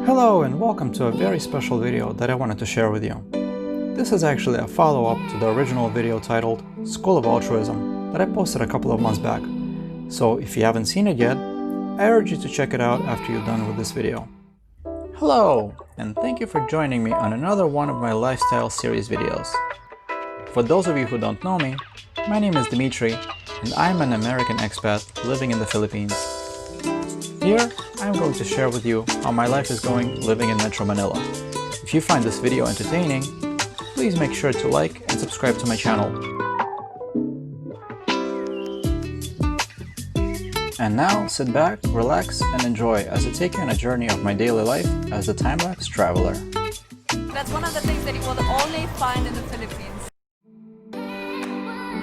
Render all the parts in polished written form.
Hello and welcome to a very special video that I wanted to share with you. This is actually a follow-up to the original video titled School of Altruism that I posted a couple of months back. So if you haven't seen it yet, I urge you to check it out after you're done with this video. Hello, and thank you for joining me on another one of my lifestyle series videos. For those of you who don't know me, my name is Dmitry and I'm an American expat living in the Philippines. Here, I'm going to share with you how my life is going living in Metro Manila. If you find this video entertaining, please make sure to like and subscribe to my channel. And now, sit back, relax, and enjoy as I take you on a journey of my daily life as a time-lapse traveler. That's one of the things that you will only find in the Philippines.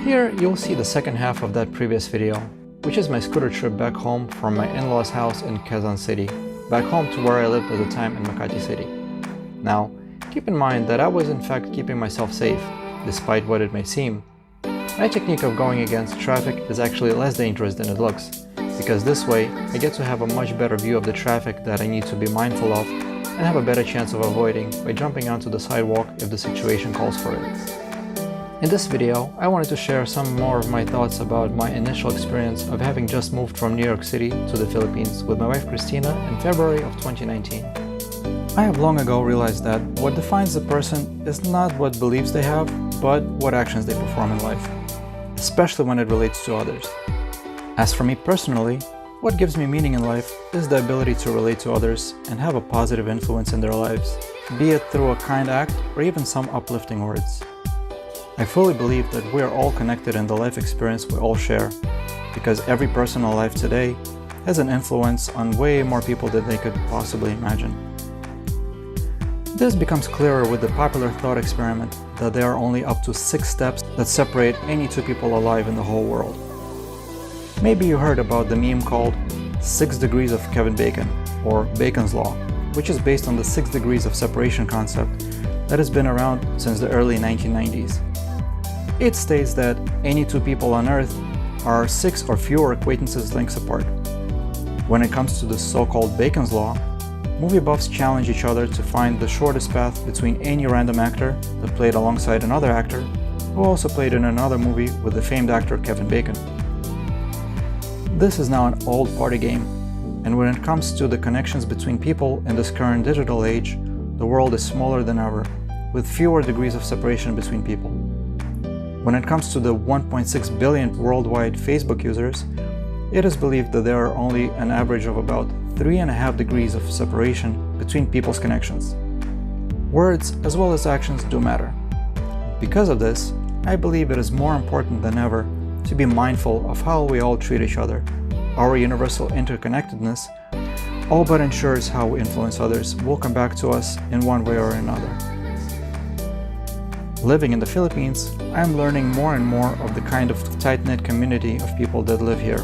Here, you'll see the second half of that previous video, which is my scooter trip back home from my in-laws' house in Quezon City, back home to where I lived at the time in Makati City. Now, keep in mind that I was in fact keeping myself safe, despite what it may seem. My technique of going against traffic is actually less dangerous than it looks, because this way I get to have a much better view of the traffic that I need to be mindful of and have a better chance of avoiding by jumping onto the sidewalk if the situation calls for it. In this video, I wanted to share some more of my thoughts about my initial experience of having just moved from New York City to the Philippines with my wife Christina in February of 2019. I have long ago realized that what defines a person is not what beliefs they have, but what actions they perform in life, especially when it relates to others. As for me personally, what gives me meaning in life is the ability to relate to others and have a positive influence in their lives, be it through a kind act or even some uplifting words. I fully believe that we are all connected in the life experience we all share, because every person alive today has an influence on way more people than they could possibly imagine. This becomes clearer with the popular thought experiment that there are only up to 6 steps that separate any 2 people alive in the whole world. Maybe you heard about the meme called 6 Degrees of Kevin Bacon, or Bacon's Law, which is based on the 6 degrees of separation concept that has been around since the early 1990s. It states that any 2 people on Earth are 6 or fewer acquaintances lengths apart. When it comes to the so-called Bacon's Law, movie buffs challenge each other to find the shortest path between any random actor that played alongside another actor who also played in another movie with the famed actor Kevin Bacon. This is now an old party game, and when it comes to the connections between people in this current digital age, the world is smaller than ever, with fewer degrees of separation between people. When it comes to the 1.6 billion worldwide Facebook users, it is believed that there are only an average of about 3.5 degrees of separation between people's connections. Words as well as actions do matter. Because of this, I believe it is more important than ever to be mindful of how we all treat each other. Our universal interconnectedness all but ensures how we influence others will come back to us in one way or another. Living in the Philippines, I am learning more and more of the kind of tight-knit community of people that live here,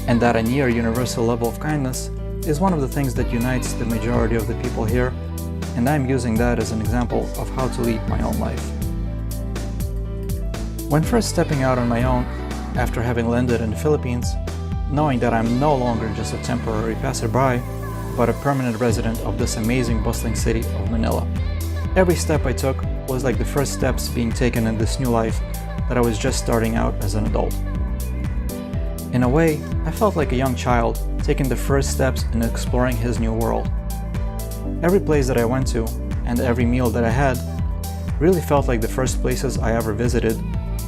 and that a near universal level of kindness is one of the things that unites the majority of the people here, and I'm using that as an example of how to lead my own life. When first stepping out on my own, after having landed in the Philippines, knowing that I'm no longer just a temporary passerby, but a permanent resident of this amazing bustling city of Manila. Every step I took was like the first steps being taken in this new life that I was just starting out as an adult. In a way, I felt like a young child taking the first steps in exploring his new world. Every place that I went to and every meal that I had really felt like the first places I ever visited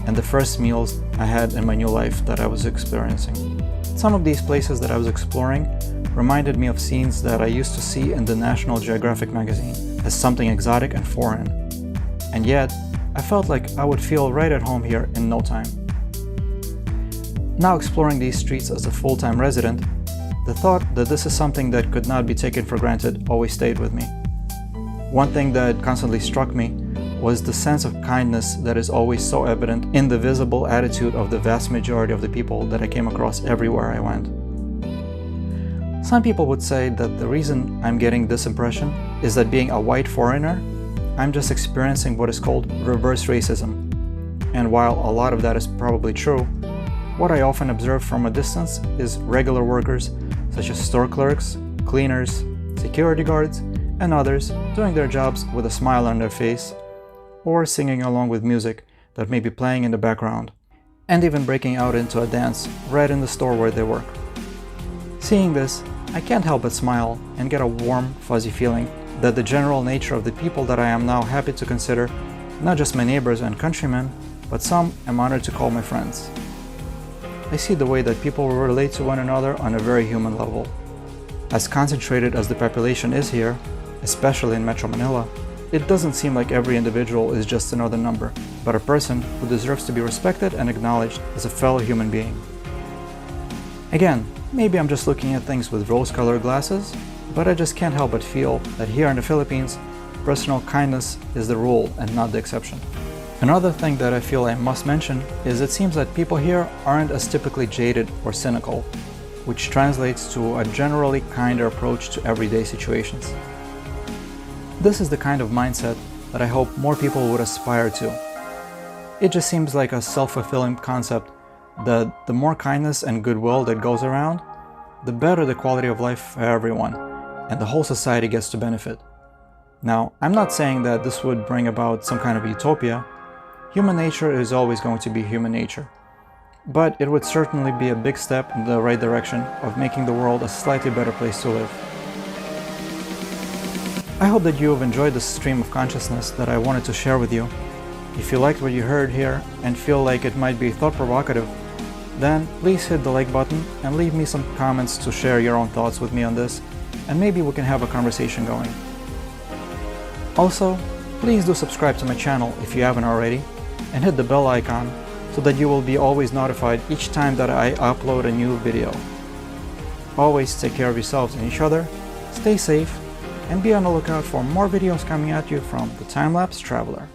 and the first meals I had in my new life that I was experiencing. Some of these places that I was exploring reminded me of scenes that I used to see in the National Geographic magazine as something exotic and foreign. And yet, I felt like I would feel right at home here in no time. Now exploring these streets as a full-time resident, the thought that this is something that could not be taken for granted always stayed with me. One thing that constantly struck me was the sense of kindness that is always so evident in the visible attitude of the vast majority of the people that I came across everywhere I went. Some people would say that the reason I'm getting this impression is that being a white foreigner, I'm just experiencing what is called reverse racism. And while a lot of that is probably true, what I often observe from a distance is regular workers such as store clerks, cleaners, security guards, and others doing their jobs with a smile on their face, or singing along with music that may be playing in the background, and even breaking out into a dance right in the store where they work. Seeing this, I can't help but smile and get a warm, fuzzy feeling that the general nature of the people that I am now happy to consider not just my neighbors and countrymen, but some I'm honored to call my friends. I see the way that people relate to one another on a very human level. As concentrated as the population is here, especially in Metro Manila, it doesn't seem like every individual is just another number, but a person who deserves to be respected and acknowledged as a fellow human being. Again, maybe I'm just looking at things with rose-colored glasses, but I just can't help but feel that here in the Philippines, personal kindness is the rule and not the exception. Another thing that I feel I must mention is it seems that people here aren't as typically jaded or cynical, which translates to a generally kinder approach to everyday situations. This is the kind of mindset that I hope more people would aspire to. It just seems like a self-fulfilling concept that the more kindness and goodwill that goes around, the better the quality of life for everyone, and the whole society gets to benefit. Now, I'm not saying that this would bring about some kind of utopia. Human nature is always going to be human nature. But it would certainly be a big step in the right direction of making the world a slightly better place to live. I hope that you have enjoyed this stream of consciousness that I wanted to share with you. If you liked what you heard here and feel like it might be thought-provocative, then please hit the like button and leave me some comments to share your own thoughts with me on this, and maybe we can have a conversation going. Also, please do subscribe to my channel if you haven't already, and hit the bell icon so that you will be always notified each time that I upload a new video. Always take care of yourselves and each other, stay safe, and be on the lookout for more videos coming at you from the Timelapse Traveler.